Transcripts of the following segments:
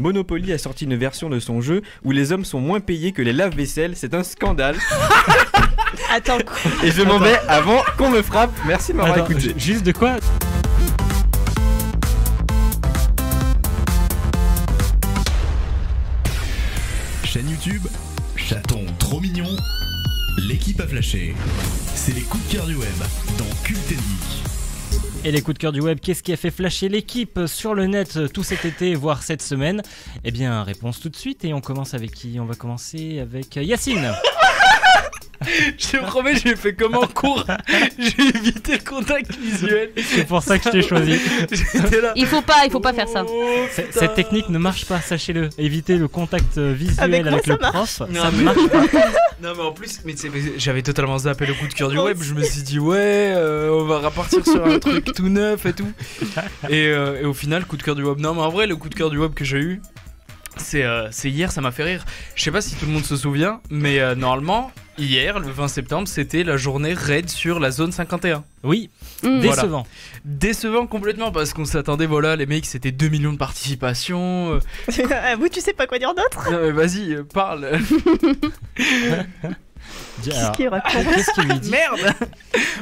Monopoly a sorti une version de son jeu où les hommes sont moins payés que les lave-vaisselle. C'est un scandale. Attends, quoi? Et je m'en vais avant qu'on me frappe. Merci de m'avoir écouté. Juste de quoi? Chaîne YouTube, chaton trop mignon, l'équipe a flashé. C'est les coups de cœur du web dans Cult & Geek. Et les coups de cœur du web, qu'est-ce qui a fait flasher l'équipe sur le net tout cet été, voire cette semaine? Eh bien, réponse tout de suite. Et on commence avec qui? On va commencer avec Yacine. Je te promets, j'ai fait comme en cours. J'ai évité le contact visuel. C'est pour ça que je t'ai choisi. J'étais là. Il faut pas faire ça. Cette technique ne marche pas, sachez-le. Éviter le contact visuel avec le prof, ça Non, ne marche pas. Non mais en plus, j'avais totalement zappé le coup de cœur du web. Je me suis dit ouais, on va repartir sur un truc tout neuf et tout. Et au final, coup de cœur du web. Non mais en vrai, le coup de cœur du web que j'ai eu, c'est hier, ça m'a fait rire. Je sais pas si tout le monde se souvient, mais normalement, hier, le 20 septembre, c'était la journée raid sur la zone 51. Oui, Voilà. décevant. Décevant complètement parce qu'on s'attendait, voilà, les mecs, c'était 2 millions de participations. Vous, tu sais pas quoi dire d'autre? Non mais vas-y, parle. Qu'est-ce qu'il lui dit? Merde.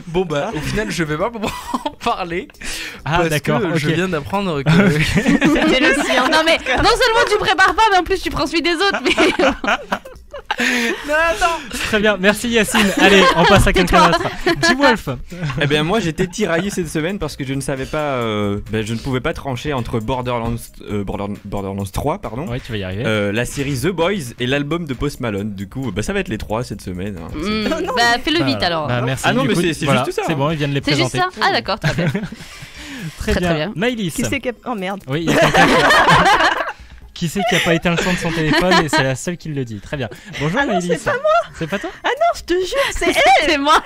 Bon bah, au final, je vais pas pouvoir en parler. Ah parce d'accord, que ok. je viens d'apprendre que... C'était le sien. Non mais non seulement tu prépares pas, mais en plus tu prends celui des autres. Mais Non, attends. Très bien, merci Yacine. Allez, on passe à quelqu'un d'autre. G-Wolf. Eh bien moi j'étais tiraillé cette semaine parce que je ne savais pas, je ne pouvais pas trancher entre Borderlands 3, pardon, Ouais, tu vas y arriver. la série The Boys et l'album de Post Malone. Du coup, ça va être les trois cette semaine. Hein. bah fais-le vite alors. Bah, merci. Ah non, du mais coup, c'est voilà, juste ça, C'est hein. bon, ils viennent de les C'est juste présenter. ça. Ah d'accord, très bien. Très Très bien. bien. Maëlys. Qui c'est qui a... Oh merde. Oui, il y a quelqu'un qui sait qui a pas éteint le son de son téléphone et c'est la seule qui le dit. Très bien. Bonjour Ah non, Maëlys. c'est pas moi. C'est pas toi? Ah non, je te jure, c'est elle. C'est moi.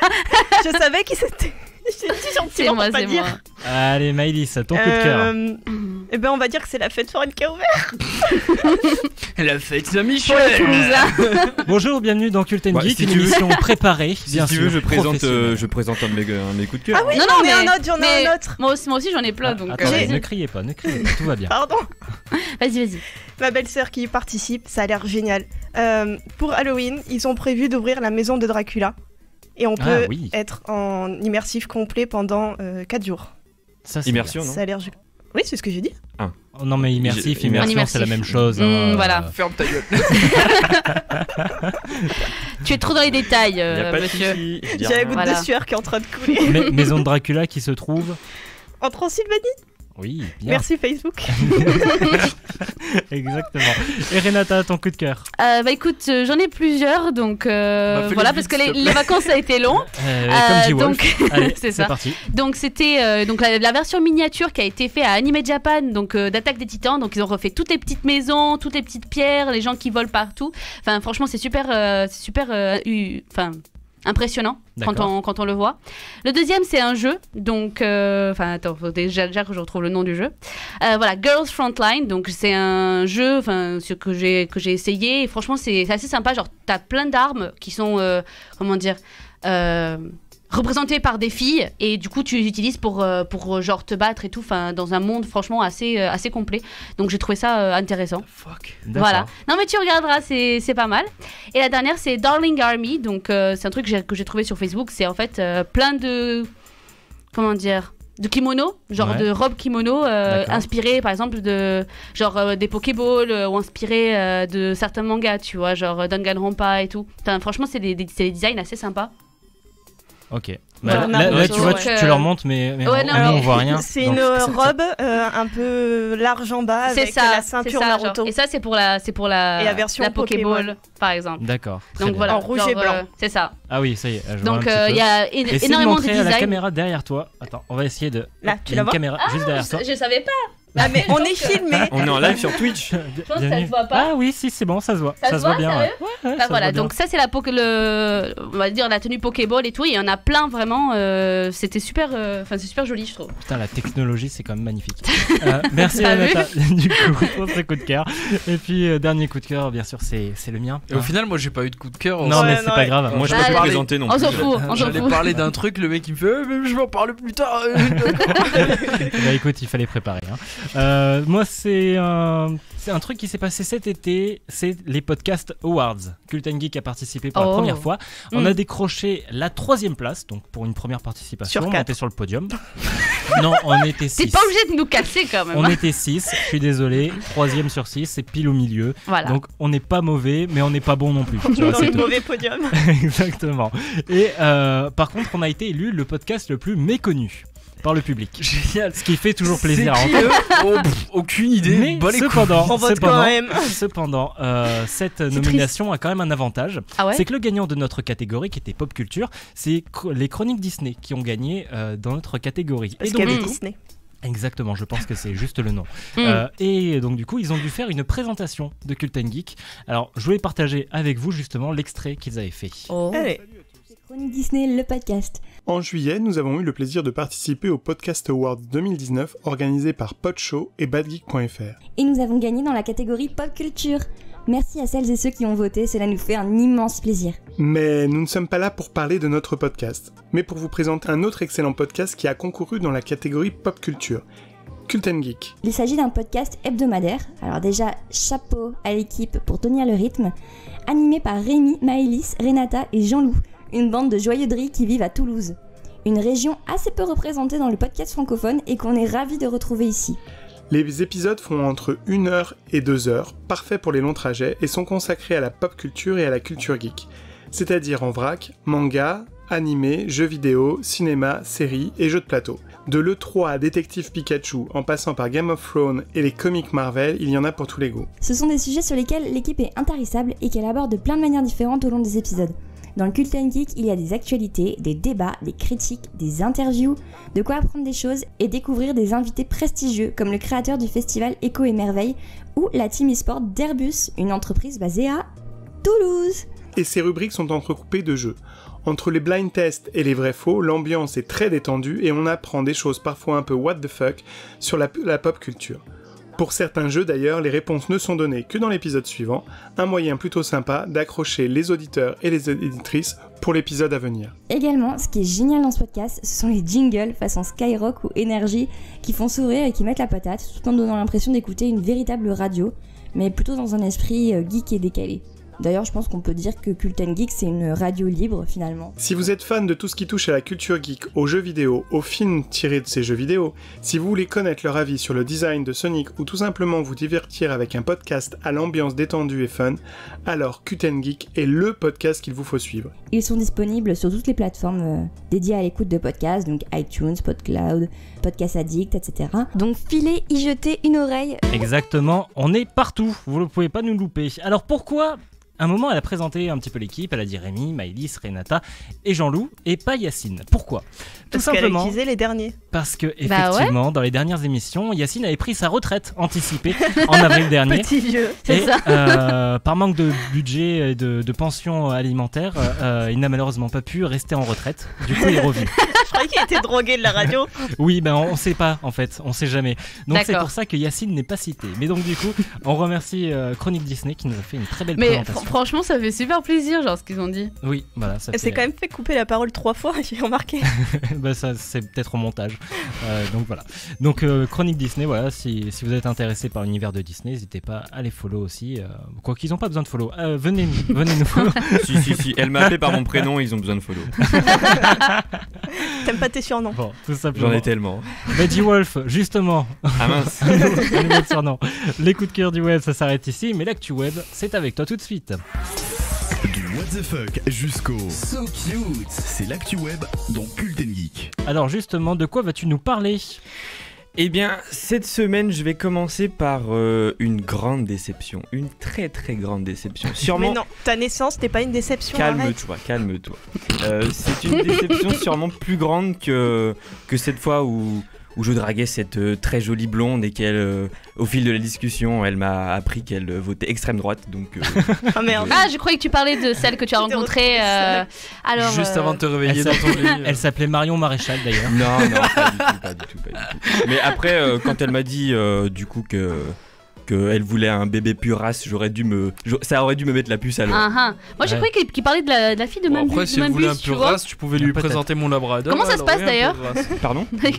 Je savais qui c'était. J'ai dit C'est gentiment moi, pour pas c'est dire. moi. Allez Maëlys, ton coup de cœur. Eh ben on va dire que c'est la fête foraine qui a ouvert. La fête Pour le Saint-Michel. Ah, Bonjour, bienvenue dans Cult & Ouais, Geek, si une tu veux. émission préparée, Si bien tu sûr. veux, je présente professionnelle. un de mes coups de cœur. Ah oui, Non, j'en non, ai mais- un autre. Moi aussi j'en ai plein donc. Attendez, vas-y. ne criez pas, tout va bien. Pardon. Vas-y. Ma belle-sœur qui y participe, ça a l'air génial. Pour Halloween, ils ont prévu d'ouvrir la maison de Dracula. Et on peut oui. être en immersif complet pendant 4 jours. Ça, c'est Immersion, non? Ça a l'air... Oui, c'est ce que j'ai dit. bien. Oh, non mais immersif, En immersion, immersif. c'est la même chose. Voilà. Ferme ta gueule. Tu es trop dans les détails, Y a pas de monsieur. souci, je dis J'ai la rien. goutte Voilà. de sueur qui est en train de couler. Maison de Dracula qui se trouve. En Transylvanie. Oui, bien. Merci Facebook. Exactement. Et Renata, ton coup de cœur. Bah écoute, j'en ai plusieurs donc fais-le voilà vite, parce que s'il te les plaît. vacances ça a été long. Comme G-Wolf. donc Allez, c'est c'est ça. parti. Donc c'était donc la version miniature qui a été faite à Anime Japan donc d'Attaque des Titans. Donc ils ont refait toutes les petites maisons, toutes les petites pierres, les gens qui volent partout. Enfin franchement c'est super impressionnant D'accord. quand on le voit. Le deuxième c'est un jeu donc attends faut déjà que je retrouve le nom du jeu. Voilà Girls Frontline donc c'est un jeu que j'ai essayé et franchement c'est assez sympa, genre t'as plein d'armes qui sont représentées par des filles et du coup tu les utilises pour genre te battre et tout, dans un monde franchement assez complet, donc j'ai trouvé ça intéressant. Fuck. D'accord. Voilà. Non mais tu regarderas, c'est pas mal. Et la dernière c'est Darling Army, donc c'est un truc que j'ai trouvé sur Facebook, c'est en fait plein de de kimonos, genre Ouais. de robes kimono D'accord. inspirées par exemple de genre des Pokéballs ou inspirées de certains mangas, tu vois, genre Danganronpa et tout. Enfin, franchement c'est des designs assez sympas. Ok. Voilà. Là, tu vois, Donc, tu leur montres, mais ouais, non, nous, on mais- voit rien. C'est Donc, une robe un peu large en bas C'est avec ça, la c'est ceinture ça, Naruto. genre. Et ça c'est pour la Et la version Pokéball par exemple. D'accord. très Donc bien. voilà, En rouge genre, et blanc. c'est ça. Ah oui, ça y est. Je vois un Donc petit peu. il y a Essaye de énormément de montrer à la designs. caméra derrière toi. Attends, on va essayer de. Là, Hop, tu il y a la une vois caméra juste derrière toi. Je savais pas. Ah mais on est filmé. On est en live sur Twitch. pense que ça se voit pas. Ah oui, si, c'est bon, ça se voit. Ça se se voit voit, bien. sérieux Ouais, ça Bah se voilà, voit bien. donc ça c'est on va dire la tenue Pokéball et tout, il y en a plein vraiment, c'était super, c'est super joli je trouve. Putain, la technologie, c'est quand même magnifique. Merci T'as Renata, du coup, pour ce coup de cœur. Et puis, dernier coup de cœur, bien sûr, c'est le mien. Et au final, moi j'ai pas eu de coup de cœur. Non, Ouais, mais c'est non, pas ouais. grave. Moi je Bah, peux pas allez. présenter non On plus. s'en fout, on s'en J'allais fout. parler d'un truc, le mec il me fait mais je vais en parler plus tard. Bah écoute, il fallait préparer. Hein. Moi, c'est c'est un truc qui s'est passé cet été, c'est les Podcast Awards. Cult & Geek a participé pour la première fois. On a décroché la 3e place, donc pour une première participation, Sur on 4. était sur le podium. Non, on était 6. T'es pas obligé de nous casser quand même. On était 6, je suis désolé. 3e sur 6, c'est pile au milieu. Voilà. Donc on n'est pas mauvais, mais on n'est pas bon non plus. Tu vois, Dans c'est le tout. mauvais podium. Exactement. Et par contre, on a été élu le podcast le plus méconnu par le public. Génial. Ce qui fait toujours plaisir à C'est entendre. qui, eux aucune idée. Mais Bah, les couilles. On vote quand même. Cependant, cette nomination a quand même un avantage. Ah ouais. C'est que le gagnant de notre catégorie, qui était pop culture, c'est les chroniques Disney qui ont gagné dans notre catégorie. Parce Et qu'il y donc, avait du coup- Disney. Exactement, je pense que c'est juste le nom. Mm. Et donc du coup, ils ont dû faire une présentation de Cult & Geek. Alors, je voulais partager avec vous justement l'extrait qu'ils avaient fait. Oh. Allez. Chronique Disney, le podcast. En juillet, nous avons eu le plaisir de participer au Podcast Awards 2019 organisé par Podshow et badgeek.fr. Et nous avons gagné dans la catégorie pop culture. Merci à celles et ceux qui ont voté, cela nous fait un immense plaisir. Mais nous ne sommes pas là pour parler de notre podcast, mais pour vous présenter un autre excellent podcast qui a concouru dans la catégorie pop culture, Cult & Geek. Il s'agit d'un podcast hebdomadaire, alors déjà chapeau à l'équipe pour tenir le rythme, animé par Rémi, Maëlys, Renata et Jean-Loup, une bande de joyeux drilles qui vivent à Toulouse. Une région assez peu représentée dans le podcast francophone et qu'on est ravis de retrouver ici. Les épisodes font entre 1 heure et 2 heures, parfaits pour les longs trajets, et sont consacrés à la pop culture et à la culture geek. C'est-à-dire en vrac, manga, animé, jeux vidéo, cinéma, séries et jeux de plateau. De l'E3 à Détective Pikachu, en passant par Game of Thrones et les comics Marvel, il y en a pour tous les goûts. Ce sont des sujets sur lesquels l'équipe est intarissable et qu'elle aborde de plein de manières différentes au long des épisodes. Dans le Cult & Geek, il y a des actualités, des débats, des critiques, des interviews, de quoi apprendre des choses et découvrir des invités prestigieux comme le créateur du festival Echo et Merveille ou la team e-sport d'Airbus, une entreprise basée à Toulouse. Et ces rubriques sont entrecoupées de jeux. Entre les blind tests et les vrais faux, l'ambiance est très détendue et on apprend des choses parfois un peu what the fuck sur la pop culture. Pour certains jeux d'ailleurs, les réponses ne sont données que dans l'épisode suivant, un moyen plutôt sympa d'accrocher les auditeurs et les éditrices pour l'épisode à venir. Également, ce qui est génial dans ce podcast, ce sont les jingles façon Skyrock ou Énergie qui font sourire et qui mettent la patate tout en donnant l'impression d'écouter une véritable radio, mais plutôt dans un esprit geek et décalé. D'ailleurs, je pense qu'on peut dire que Cult & Geek, c'est une radio libre, finalement. Si vous êtes fan de tout ce qui touche à la culture geek, aux jeux vidéo, aux films tirés de ces jeux vidéo, si vous voulez connaître leur avis sur le design de Sonic ou tout simplement vous divertir avec un podcast à l'ambiance détendue et fun, alors Cult & Geek est le podcast qu'il vous faut suivre. Ils sont disponibles sur toutes les plateformes dédiées à l'écoute de podcasts, donc iTunes, PodCloud, Podcast Addict, etc. Donc filez y jeter une oreille. Exactement, on est partout, vous ne pouvez pas nous louper. Alors pourquoi un moment, elle a présenté un petit peu l'équipe, elle a dit Rémi, Maëlys, Renata et Jean-Loup, et pas Yacine. Pourquoi ? Tout Parce qu'elle a simplement utilisé les derniers. parce que, effectivement, dans les dernières émissions, Yacine avait pris sa retraite anticipée en avril dernier. Petit vieux. C'est Et par manque de budget et de pension alimentaire, il n'a malheureusement pas pu rester en retraite. Du coup, il est revenu. Je croyais qu'il était drogué de la radio. Oui, ben on sait pas en fait, on sait jamais. Donc c'est D'accord. pour ça que Yacine n'est pas cité. Mais donc du coup, on remercie Chronique Disney qui nous a fait une très belle Mais présentation. franchement, ça fait super plaisir, genre ce qu'ils ont dit. Oui, voilà, ça Elle s'est fait. quand même fait couper la parole 3 fois, j'ai remarqué. Bah, ça c'est peut-être au montage. Donc voilà. Donc Chronique Disney, voilà, si vous êtes intéressé par l'univers de Disney, n'hésitez pas à les follow aussi. Quoi qu'ils n'ont pas besoin de follow. Venez nous follow. Si, elle m'a appelé par mon prénom, ils ont besoin de follow. T'aimes pas tes surnoms. Bon, tout simplement. J'en ai tellement. Veggie Wolf, justement. Ah mince. Un nouveau surnom. Les coups de cœur du web, ça s'arrête ici, mais l'actu web, c'est avec toi tout de suite. Du what the fuck jusqu'au so cute, c'est l'actu web dans Cult & Geek. Alors justement, de quoi vas-tu nous parler ? Eh bien, cette semaine, je vais commencer par une grande déception. Une très très grande déception. Sûrement. Mais non, ta naissance n'est pas une déception. arrête. Calme-toi. C'est une déception sûrement plus grande que cette fois où je draguais cette très jolie blonde et qu'elle, au fil de la discussion, elle m'a appris qu'elle votait extrême droite. Donc, Oh merde. Ah, je croyais que tu parlais de celle que tu as rencontrée. Alors, Juste avant de te réveiller elle dans ton lit. Elle s'appelait Marion Maréchal d'ailleurs. non, pas du tout. Mais après, quand elle m'a dit du coup qu'elle voulait un bébé purasse, ça aurait dû me mettre la puce à l'oreille. Moi, j'ai Ouais. croyais qu'il parlait de la fille de Bon, Mambus. après, si elle voulait un tu peu vois. race, tu pouvais lui Peut-être. présenter mon labrador. Comment ça elle se passe, aurait un peu d'ailleurs de race. Pardon ? La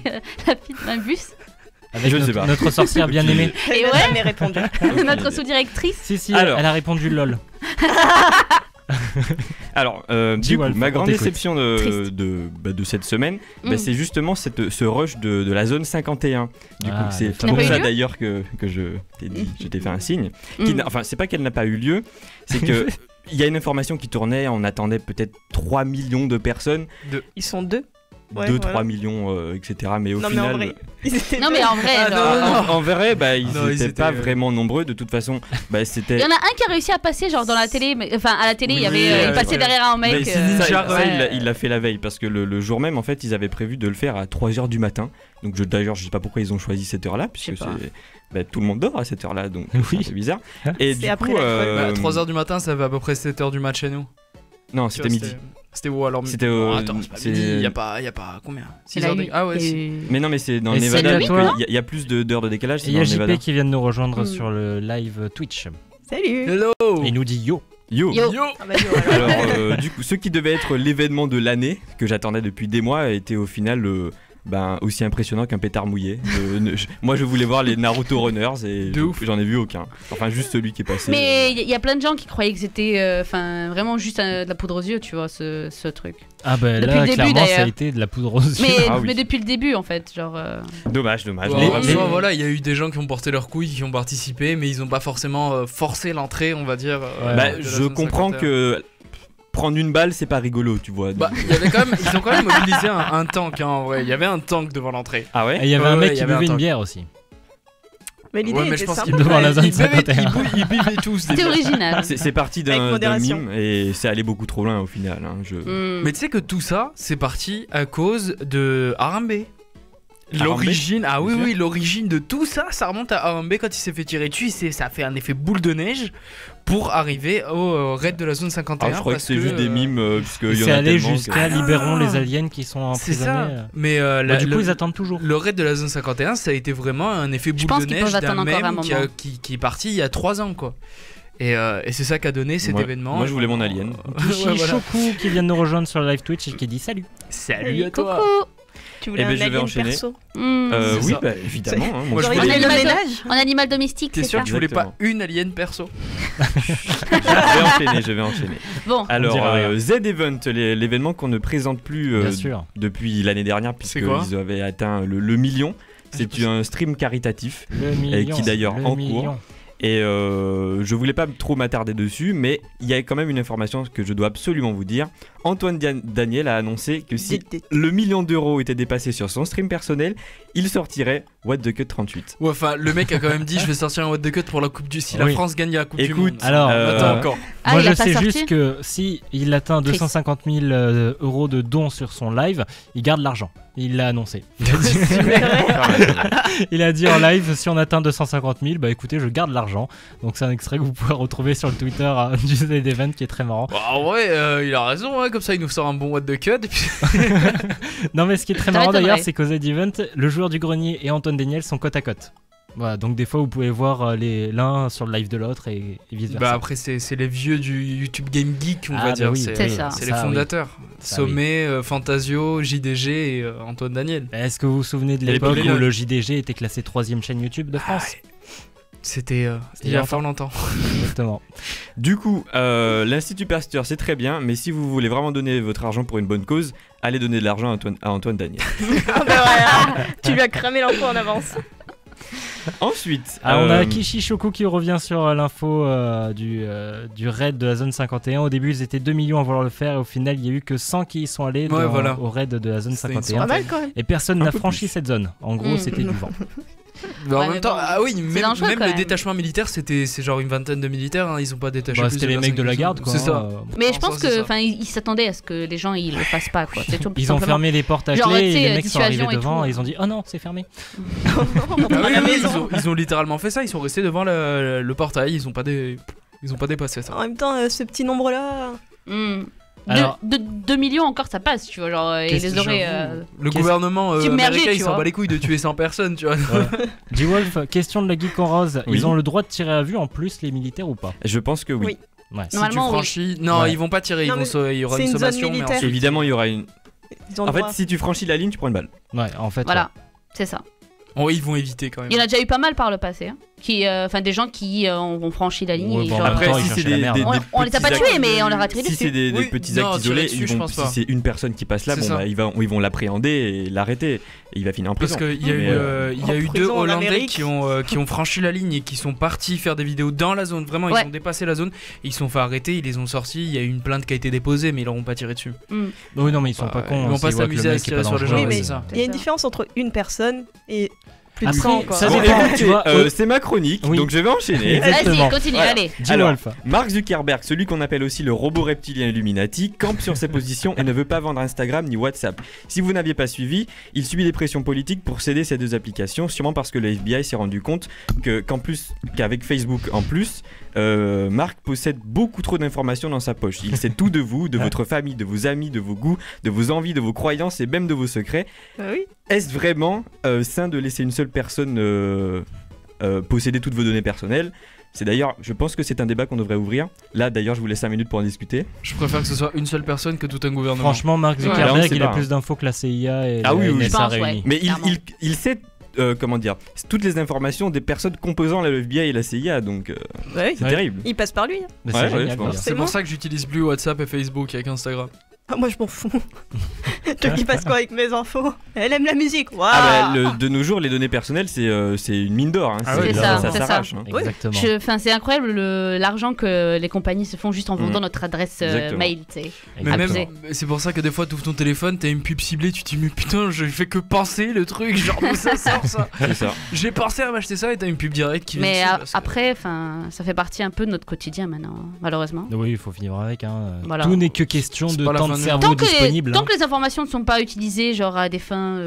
fille de Mambus. Avec Je ne sais pas. notre sorcière bien aimée. Elle Et n'a ouais. jamais répondu. Notre sous-directrice. Si, Alors. elle a répondu LOL. Alors, Dis, du coup, Wolf, ma on grande t'écoute. déception Triste. de cette semaine, Mm. c'est justement ce rush de la zone 51. Du coup, Ah, c'est le pour fameux. ça d'ailleurs que je t'ai fait un signe. Mm. Enfin, c'est pas qu'elle n'a pas eu lieu, c'est que il y a une information qui tournait, on attendait peut-être 3 millions de personnes, Ils sont 2. 2, Ouais, 3 voilà. millions, etc. Mais au Non, mais final. en vrai. Ils étaient Non, deux. mais en vrai, Ah, genre, non. En vrai, bah, ils Non, ils étaient étaient, pas vraiment nombreux. De toute façon, bah, il c'était. y en a un qui a réussi à passer, genre dans la télé. Enfin, à la télé, il y Oui, avait. il ouais, passait ouais. derrière un Mais mec. ça, ouais. il l'a fait la veille parce que le jour même, en fait, ils avaient prévu de le faire à 3h du matin. Donc, d'ailleurs, je sais pas pourquoi ils ont choisi cette heure-là, puisque Je sais pas. bah, tout le monde dort à cette heure-là, donc Oui. c'est bizarre. Et C'est du après coup, l'alcool. 3h du matin, ça fait à peu près 7h du match chez nous. non, Tu c'était vois, midi. C'était où alors C'était Oh, au- attends, c'est pas c'est- midi, y a pas combien 6 heures de... Ah ouais, si. Mais non, mais c'est dans Et le Nevada, salut à parce toi. qu'il y a plus d'heures de décalage. C'est Et il y dans a le Nevada. JP qui vient de nous rejoindre Mm. sur le live Twitch. Salut. Hello Et il nous dit yo. Yo. Yo. Ah bah, yo, alors. Alors, du coup, ce qui devait être l'événement de l'année que j'attendais depuis des mois a été au final aussi impressionnant qu'un pétard mouillé. Moi, je voulais voir les Naruto Runners et De ouf. j'en ai vu aucun. Enfin, juste celui qui est passé. Mais il y a plein de gens qui croyaient que c'était vraiment juste de la poudre aux yeux, tu vois, ce truc. Ah bah Depuis là, le début, clairement, ça a d'ailleurs. été de la poudre aux yeux. Mais, Ah oui. mais depuis le début, en fait, genre. Dommage. Bon, Les- en les- soi, voilà, il y a eu des gens qui ont porté leurs couilles, qui ont participé, mais ils ont pas forcément forcé l'entrée, on va dire. Bah, de la je zone comprends 51. que prendre une balle, c'est pas rigolo, tu vois. Bah, il y avait quand même, ils ont quand même mobilisé un tank, hein, en vrai. Il y avait un tank devant l'entrée. Ah Et ouais il y avait Ouais, un ouais, mec il y qui avait un buvait une tank. bière aussi. Mais l'idée Ouais, mais était je pense sympa. qu'ils Devant la zone ils buvaient- 51. ils buvaient tous. des C'était bières. original. C'est parti Avec d'un modération. mime et c'est allé beaucoup trop loin au final. Hein. Mm. Mais tu sais que tout ça, c'est parti à cause de Harambe. L'origine, ah oui, Bien sûr. oui, l'origine de tout ça, ça remonte à Harambe quand il s'est fait tirer dessus. Ça a fait un effet boule de neige pour arriver au raid de la zone 51. Ah, je crois que parce c'est juste des mimes, puisqu'il y en C'est a allé tellement. jusqu'à Ah. libérons les aliens qui sont c'est emprisonnés. ça. Mais Bah, du coup, ils attendent toujours. le raid de la zone 51, ça a été vraiment un effet boule pense de qu'ils neige peuvent d'un attendre encore un mème moment. qui est parti il y a 3 ans, quoi. Et c'est ça qu'a donné cet Moi- événement. moi, je voulais mon alien. Kishi Ouais, voilà. Shoku qui vient de nous rejoindre sur le live Twitch et qui dit salut. Salut à toi. Coucou. Tu voulais Eh ben, un je vais alien enchaîner. perso. Mm. C'est Oui, ça. bah, évidemment. Hein, Moi, je J'aurais voulais- dit le Animal- ménage. En animal domestique, T'es c'est sûr ça que tu voulais pas Exactement. une alien perso? je vais enchaîner. Bon, Alors, dirait rien. Z-Event, l'événement qu'on ne présente plus Bien sûr. depuis l'année dernière, C'est quoi puisqu'ils avaient atteint le million. j'ai C'est un stream caritatif. Le million. qui d'ailleurs le en cours. million. Et je voulais pas trop m'attarder dessus, mais il y a quand même une information que je dois absolument vous dire. Antoine Daniel a annoncé que si le million d'euros était dépassé sur son stream personnel, il sortirait What the Cut 38. Ouais, enfin, le mec a quand même dit je vais sortir un what the cut pour la coupe du. Si la Oui. France gagne la coupe du Écoute, monde. alors, attends encore. Ah, Moi, il je a pas sais sorti juste que si il atteint 250 000 euros de dons sur son live, il garde l'argent. Il l'a annoncé. Il a dit, il a dit en live, si on atteint 250 000, bah écoutez, je garde l'argent. Donc c'est un extrait que vous pouvez retrouver sur le Twitter du Z-Event qui est très marrant. Bah ouais, il a raison, hein, comme ça il nous sort un bon what the cut. Et puis... Non mais ce qui est très Ça marrant m'étonnerait. d'ailleurs, c'est qu'au Z-Event, le joueur du grenier et Antoine Daniel sont côte à côte. Voilà, donc des fois vous pouvez voir l'un sur le live de l'autre et vice versa. Bah après, c'est les vieux du YouTube Game Geek, on Ah, va bah dire. oui, C'est ça. C'est les Ça, oui. fondateurs. Ça, Sommet, Fantasio, JDG et Antoine Daniel. Est-ce que vous vous souvenez de Et l'époque puis, où le JDG était classé 3ème chaîne YouTube de France? Ah, c'était il y a fort longtemps. Exactement. Du coup, l'Institut Pasteur, c'est très bien, mais si vous voulez vraiment donner votre argent pour une bonne cause, allez donner de l'argent à Antoine Daniel. Ah bah voilà, tu lui as cramé l'info en avance. Ensuite, Ah, on a Kishi Shoku qui revient sur l'info du raid de la zone 51. Au début, ils étaient 2 millions à vouloir le faire et au final, il y a eu que 100 qui y sont allés Ouais, voilà. au raid de la zone C'était une 51. Pas mal quand même. Et personne Un n'a peu franchi plus. cette zone. En gros, Mm. c'était du vent. Mais en Ouais, même mais temps, bon, ah oui, même, dangereux, même quand le même. détachement militaire, c'est genre une vingtaine de militaires, hein, ils ont pas détaché Bah, plus c'était de les mecs de la personnes garde, que quoi. C'est ça. hein. Mais En je pense soi, c'est que, ça. ils s'attendaient à ce que les gens ils le fassent pas, quoi. C'est tout Ils ont simplement. fermé les portes à Genre, clé tu et sais, les mecs sont arrivés dissuasion et devant tout. et ils ont dit oh non, c'est fermé. Ah oui, à la oui, maison. ils ont littéralement fait ça, ils sont restés devant le portail, ils ont pas dépassé ça. En même temps, ce petit nombre-là. Mm. Alors- 2 millions encore, ça passe, tu vois. Genre, ils Qu'est-ce les que auraient. Le Qu'est-ce- gouvernement Submergé, américain, tu il s'en vois. bat les couilles de tuer 100 personnes, tu vois. G-Wolf, question de la geek en rose. Oui. Ils ont le droit de tirer à vue en plus les militaires ou pas? je pense que oui. Oui. Ouais. Si tu Normalement, oui. franchis. Non, Ouais. ils vont pas tirer, Non, mais il y aura c'est une une zone sommation, mais militaire. ensuite- Évidemment, il y aura une. Ils ont En le fait, droit. si tu franchis la ligne, tu prends une balle. Ouais, en fait. Voilà, c'est ça. Oh, ils vont éviter quand même. Il y en a déjà eu pas mal par le passé, hein, enfin des gens qui ont franchi la ligne. Ouais, et bon, genre, Après, temps, si ils c'est cherchaient la merde, hein. on les a pas petits tués, actes- mais on leur a tiré Si dessus. c'est des Oui, petits non, actes tirer isolés, dessus, je pense si pas. c'est une personne qui passe là, C'est bon, ça. bah, ils vont l'appréhender et l'arrêter. Et il va finir en prison. Parce qu'il y a Mais, eu en deux prison en Hollandais Amérique. qui ont franchi la ligne et qui sont partis faire des vidéos dans la zone. Vraiment, Ouais. ils ont dépassé la zone. Ils se sont fait arrêter, ils les ont sortis. Il y a eu une plainte qui a été déposée, mais ils leur ont pas tiré dessus. Oui, non, mais ils sont Bah, pas cons. ils vont hein, pas s'ils voient que le s'amuser à mec se est tirer pas sur les gens, dangereux, Oui, mais c'est ça. il y a une différence entre une personne et plus de Après, 100, quoi. ça Bon, dépend, écoutez, tu vois, c'est ma chronique, Oui. donc je vais enchaîner. Exactement. Vas-y, continue, Voilà. allez. Alors, G-Wolf. Mark Zuckerberg, celui qu'on appelle aussi le robot reptilien Illuminati, campe sur ses positions et ne veut pas vendre Instagram ni WhatsApp. Si vous n'aviez pas suivi, il subit des pressions politiques pour céder ces deux applications, sûrement parce que le FBI s'est rendu compte qu'avec Facebook en plus, Mark possède beaucoup trop d'informations dans sa poche. Il sait tout de vous, de votre famille, de vos amis, de vos goûts, de vos envies, de vos croyances et même de vos secrets. Bah oui. Est-ce vraiment sain de laisser une seule personne posséder toutes vos données personnelles? C'est d'ailleurs, je pense que c'est un débat qu'on devrait ouvrir. Là, d'ailleurs, je vous laisse 5 minutes pour en discuter. Je préfère que ce soit une seule personne que tout un gouvernement. Franchement, Mark Là, on Zuckerberg, sait il a pas, plus d'infos que la CIA et Ah oui, la oui, je NSA pense, ouais. réunis. Mais Clairement. il sait, comment dire, toutes les informations des personnes composant la FBI et la CIA, donc Bah oui. c'est Ouais. terrible. Il passe par lui. hein. Mais Ouais, c'est ouais, génial, je pense. d'ailleurs. C'est pour ça que j'utilise plus WhatsApp et Facebook avec Instagram. Ah, moi, je m'en fous. Je passe quoi avec mes infos? Elle aime la musique. Waouh. Ah bah, de nos jours, les données personnelles, c'est une mine d'or. Hein. Ah oui, c'est là, ça, ça c'est s'arrache. hein. Exactement. C'est incroyable l'argent que les compagnies se font juste en vendant notre adresse Exactement. mail, tu sais. Mais même, Abusé. c'est pour ça que des fois, tu ouvres ton téléphone, t'as une pub ciblée, tu te dis, mais putain, je fais que penser le truc, genre d'où ça sort ça. C'est ça. J'ai pensé à m'acheter ça et t'as une pub directe qui vient Mais dessus, parce que- après, ça fait partie un peu de notre quotidien maintenant, malheureusement. Oui, il faut vivre avec. Hein. Voilà. Tout n'est que question C'est de pas la temps de fin du cerveau Tant disponible. que les informations ne sont pas utilisées genre à des fins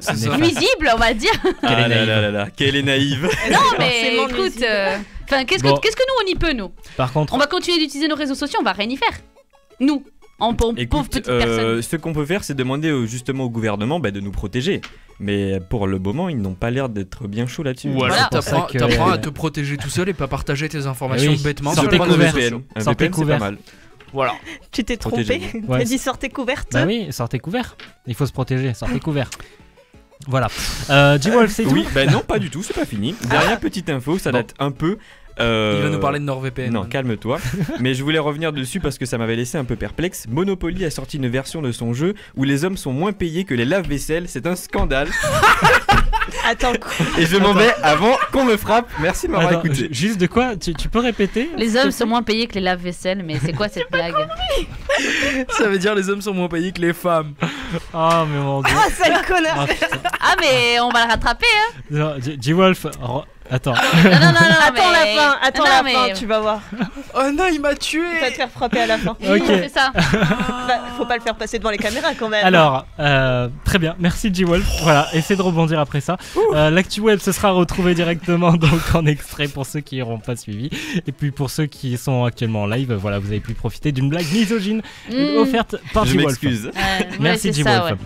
C'est ça. nuisibles, on va dire. Ah là là là là, qu'elle est naïve. Non, mais Forcément écoute, nuisible. qu'est-ce Bon. que nous on y peut, nous? Par contre, On va continuer d'utiliser nos réseaux sociaux, on va rien y faire. Nous, en pauvre Écoute, petite personne. ce qu'on peut faire, c'est demander justement au gouvernement de nous protéger. Mais pour le moment, ils n'ont pas l'air d'être bien chauds là-dessus. Ou alors Voilà. t'apprends C'est pour ça que- t'apprends à te protéger tout seul et pas partager tes informations Oui. bêtement Sortez sur les réseaux couverts. sociaux. Un Sortez VPN, c'est couvert. pas mal. Voilà. Tu t'es trompé. Protégez-vous. Ouais, T'as dit sortez couverte. bah oui, sortez couvert. Il faut se protéger, sortez couvert. Voilà. G-Wolf, c'est Oui, tout. bah non, pas du tout, c'est pas fini. Dernière petite info, ça Bon. date un peu. Il va nous parler de NordVPN. Non, calme-toi. Mais je voulais revenir dessus parce que ça m'avait laissé un peu perplexe. Monopoly a sorti une version de son jeu où les hommes sont moins payés que les lave-vaisselle. C'est un scandale. Attends, quoi? Et je m'en vais avant qu'on me frappe. Merci de m'avoir Attends, écouté. juste de quoi tu peux répéter? Les hommes sont moins payés que les lave-vaisselle, mais c'est quoi cette blague? Ça veut dire les hommes sont moins payés que les femmes. Oh, mais mon dieu. Ah, sale connard. Ah, putain. Ah, mais on va le rattraper, hein? Non, G-Wolf, attends. Non, non, non, non, Attends mais... la fin, attends Non, la mais- fin, tu vas voir. Oh non, il m'a Tu tué. vas te faire frapper à la fin. Ok. C'est ça. Bah, faut pas le faire passer devant les caméras quand même. Alors, très bien, merci G-Wolf. Voilà, essaie de rebondir après ça. L'actu web, ce sera retrouvé directement donc en extrait pour ceux qui n'auront pas suivi. Et puis pour ceux qui sont actuellement en live, voilà, vous avez pu profiter d'une blague misogyne offerte par Je G-Wolf. m'excuse. Ouais, Merci c'est G-Wolf. ça, ouais.